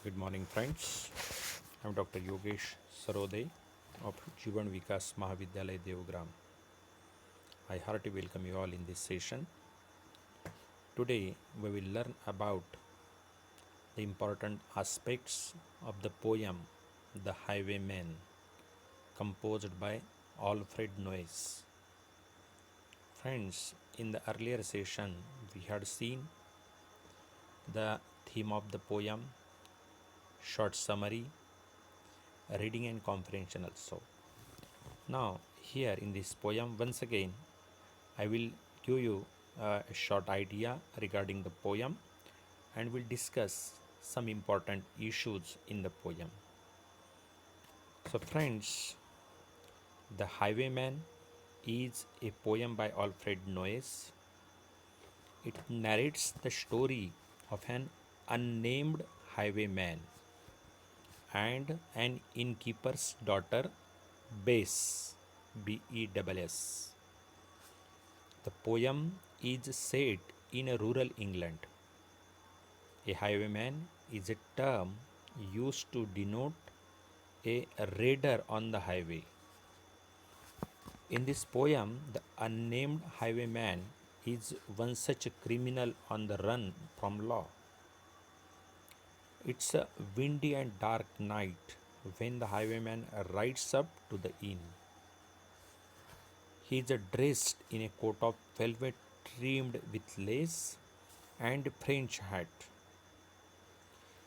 Good morning, friends. I'm Dr. Yogesh Sarode of Jivan Vikas Mahavidyalaya Deogram. I heartily welcome you all in this session. Today, we will learn about the important aspects of the poem The Highwayman, composed by Alfred Noyes. Friends, in the earlier session, we had seen the theme of the poem, short summary, reading and comprehension also. Now, here in this poem, once again, I will give you a short idea regarding the poem and will discuss some important issues in the poem. So, friends, The Highwayman is a poem by Alfred Noyes. It narrates the story of an unnamed highwayman and an innkeeper's daughter, Bess, Bess. The poem is set in a rural England. A highwayman is a term used to denote a raider on the highway. In this poem, the unnamed highwayman is one such a criminal on the run from law. It's a windy and dark night when the highwayman rides up to the inn. He is dressed in a coat of velvet trimmed with lace and French hat.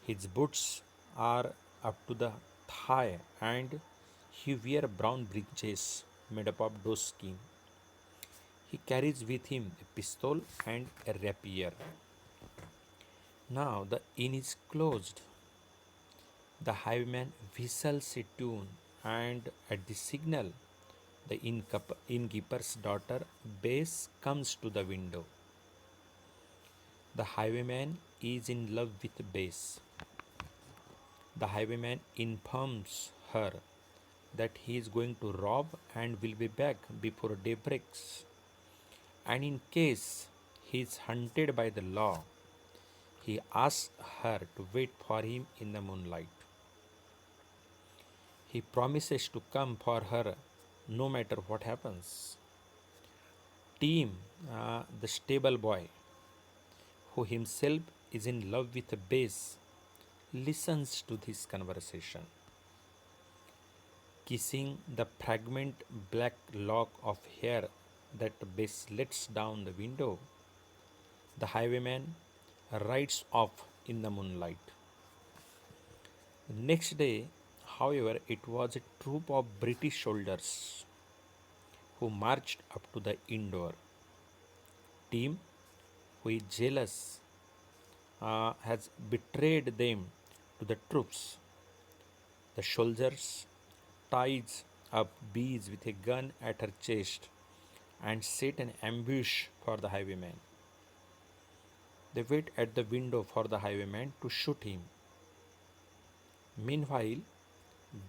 His boots are up to the thigh and he wears brown breeches made up of doeskin. He carries with him a pistol and a rapier. Now the inn is closed. The highwayman whistles a tune, and at the signal, the innkeeper's daughter Bess comes to the window. The highwayman is in love with Bess. The highwayman informs her that he is going to rob and will be back before day breaks. And in case he is hunted by the law, he asks her to wait for him in the moonlight. He promises to come for her no matter what happens. Tim, the stable boy, who himself is in love with Bess, listens to this conversation. Kissing the fragrant black lock of hair that Bess lets down the window, the highwayman rides off in the moonlight. Next day, however, it was a troop of British soldiers who marched up to the inn door. Tim, who is jealous, has betrayed them to the troops. The soldiers ties up Bees with a gun at her chest and set an ambush for the highwayman. They wait at the window for the highwayman to shoot him. Meanwhile,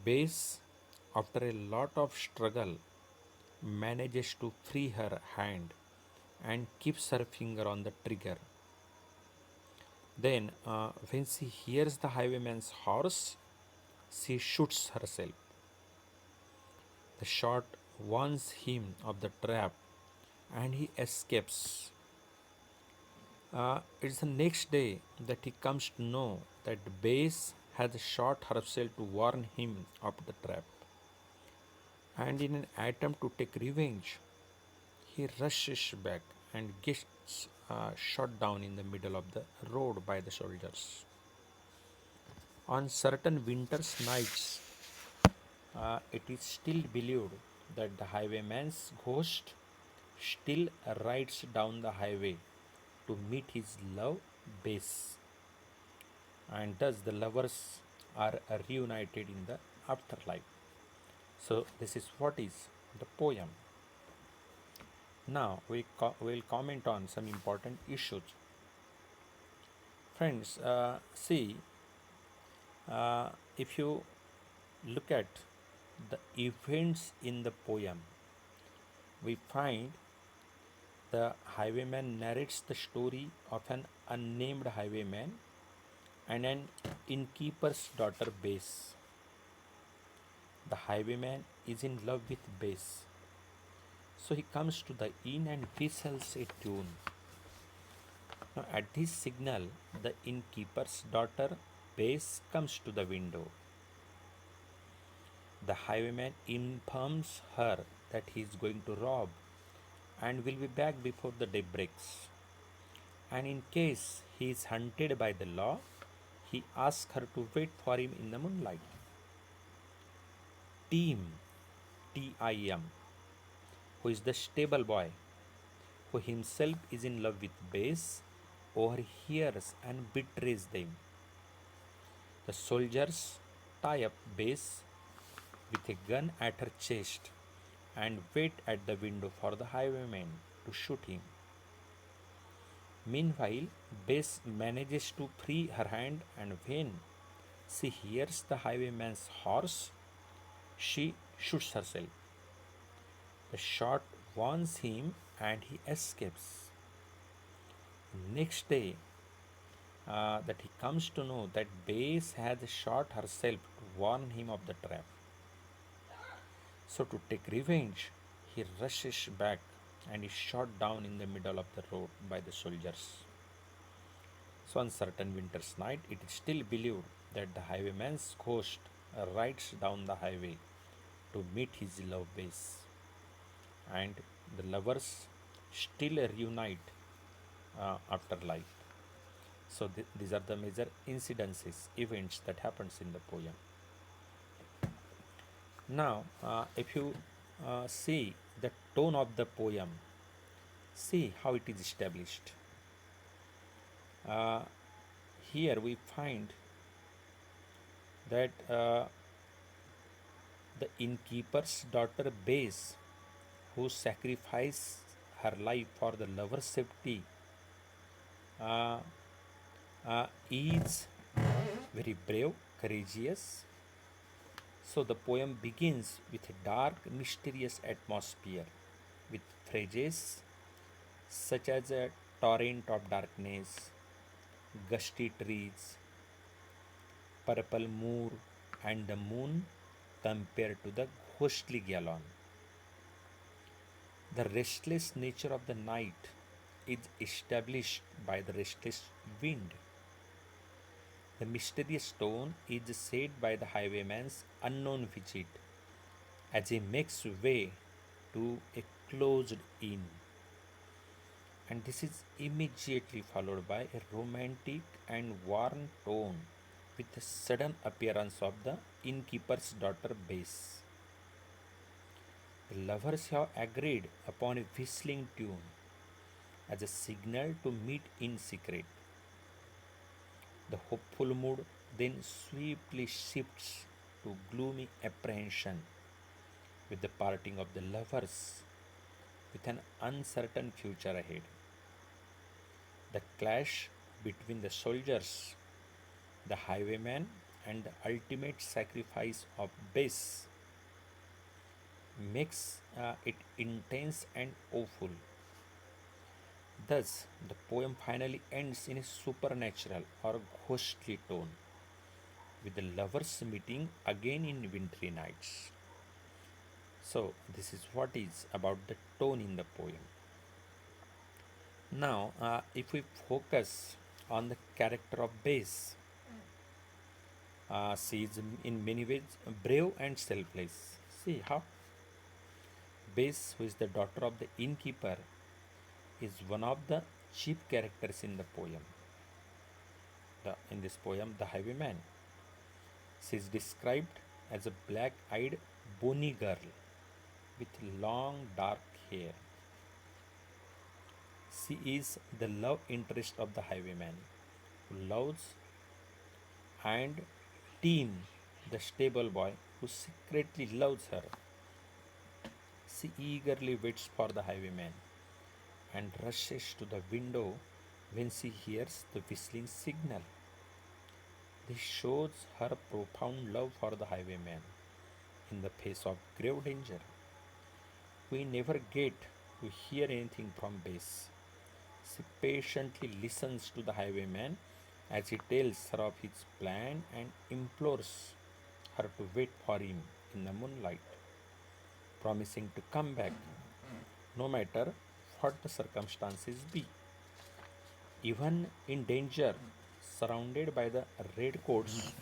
Bess, after a lot of struggle, manages to free her hand and keeps her finger on the trigger. Then, when she hears the highwayman's horse, she shoots herself. The shot warns him of the trap and he escapes. It's the next day that he comes to know that Bess has shot herself to warn him of the trap. And in an attempt to take revenge, he rushes back and gets shot down in the middle of the road by the soldiers. On certain winter's nights, it is still believed that the highwayman's ghost still rides down the highway to meet his love Bess, and thus the lovers are reunited in the afterlife. So, this is what is the poem. Now, we will comment on some important issues. Friends, see, if you look at the events in the poem, we find the highwayman narrates the story of an unnamed highwayman and an innkeeper's daughter Bess. The highwayman is in love with Bess, so he comes to the inn and whistles a tune. Now, at this signal, the innkeeper's daughter Bess comes to the window. The highwayman informs her that he is going to rob and will be back before the day breaks. And in case he is hunted by the law, he asks her to wait for him in the moonlight. Tim, Tim, who is the stable boy, who himself is in love with Bess, overhears and betrays them. The soldiers tie up Bess with a gun at her chest and wait at the window for the highwayman to shoot him. Meanwhile, Bess manages to free her hand, and when she hears the highwayman's horse, she shoots herself. The shot warns him and he escapes. Next day, that he comes to know that Bess has shot herself to warn him of the trap. So, to take revenge, he rushes back and is shot down in the middle of the road by the soldiers. So, on certain winter's night, it is still believed that the highwayman's ghost rides down the highway to meet his love Bess, and the lovers still reunite after life. So, these are the major incidences, events that happens in the poem. Now, if you see the tone of the poem, see how it is established. Uh, Here we find that the innkeeper's daughter Bess, who sacrificed her life for the lover's safety, uh, is very brave, courageous. So the poem begins with a dark, mysterious atmosphere with phrases such as a torrent of darkness, gusty trees, purple moor, and the moon compared to the ghostly gallon. The restless nature of the night is established by the restless wind. The mysterious tone is set by the highwayman's unknown visit as he makes way to a closed inn. And this is immediately followed by a romantic and warm tone with the sudden appearance of the innkeeper's daughter Bess. The lovers have agreed upon a whistling tune as a signal to meet in secret. The hopeful mood then swiftly shifts to gloomy apprehension with the parting of the lovers with an uncertain future ahead. The clash between the soldiers, the highwayman, and the ultimate sacrifice of Bess makes it intense and awful. Thus, the poem finally ends in a supernatural or ghostly tone, with the lovers meeting again in wintry nights. So, this is what is about the tone in the poem. Now, if we focus on the character of Bess, she is in many ways brave and selfless. See how Bess, who is the daughter of the innkeeper, is one of the chief characters in the poem. In this poem, the highwayman. She is described as a black eyed, bony girl with long dark hair. She is the love interest of the highwayman who loves, and Tim, the stable boy who secretly loves her. She eagerly waits for the highwayman and rushes to the window when she hears the whistling signal. This shows her profound love for the highwayman in the face of grave danger. We never get to hear anything from Bess. She patiently listens to the highwayman as he tells her of his plan and implores her to wait for him in the moonlight, promising to come back no matter what the circumstances be. Even in danger, surrounded by the redcoats,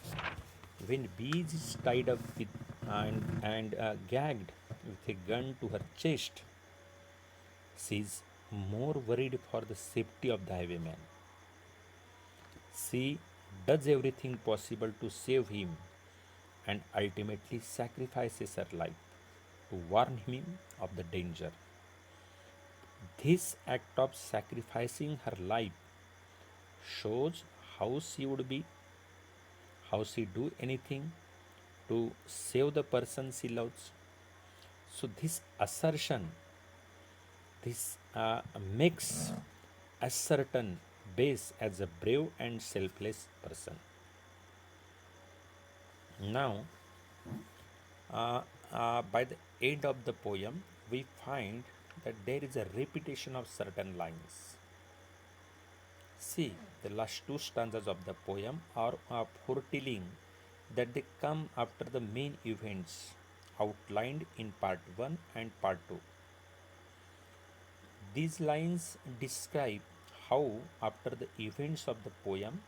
when Bees is tied up with and gagged with a gun to her chest, she is more worried for the safety of the highwayman. She does everything possible to save him and ultimately sacrifices her life to warn him of the danger. This act of sacrificing her life shows how she would be, how she do anything to save the person she loves. So this assertion, this makes ascertain base as a brave and selfless person. Now, by the end of the poem, we find that there is a repetition of certain lines. See, the last two stanzas of the poem are foretelling that they come after the main events outlined in part 1 and part 2. These lines describe how, after the events of the poem,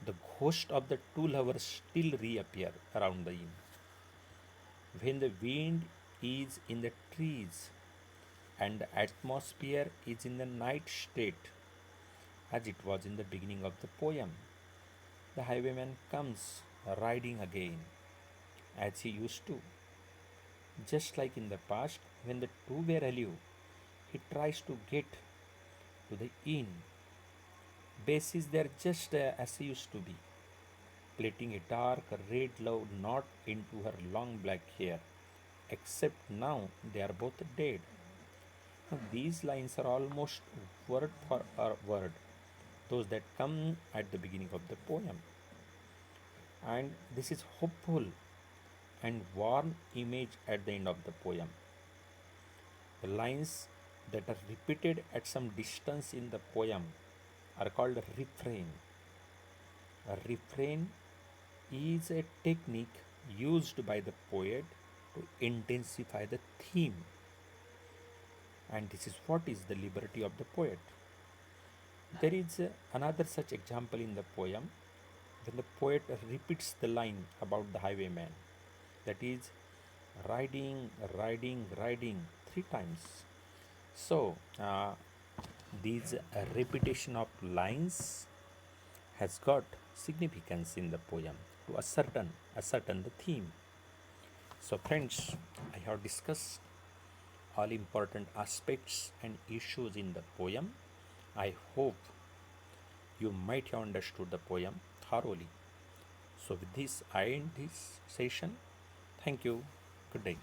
the ghost of the two lovers still reappear around the inn. When the wind is in the trees and the atmosphere is in the night state, as it was in the beginning of the poem, the highwayman comes riding again, as he used to. Just like in the past, when the two were alive, he tries to get to the inn. Bess is there just as he used to be, plaiting a dark red love knot into her long black hair, except now they are both dead. Now, these lines are almost word for word those that come at the beginning of the poem. And this is hopeful and warm image at the end of the poem. The lines that are repeated at some distance in the poem are called refrain. A refrain is a technique used by the poet to intensify the theme, and this is what is the liberty of the poet. There is another such example in the poem when the poet repeats the line about the highwayman, that is, riding, riding, riding, three times. So, these repetition of lines has got significance in the poem to ascertain the theme. So, friends, I have discussed all important aspects and issues in the poem. I hope you might have understood the poem thoroughly. So, with this, I end this session. Thank you. Good day.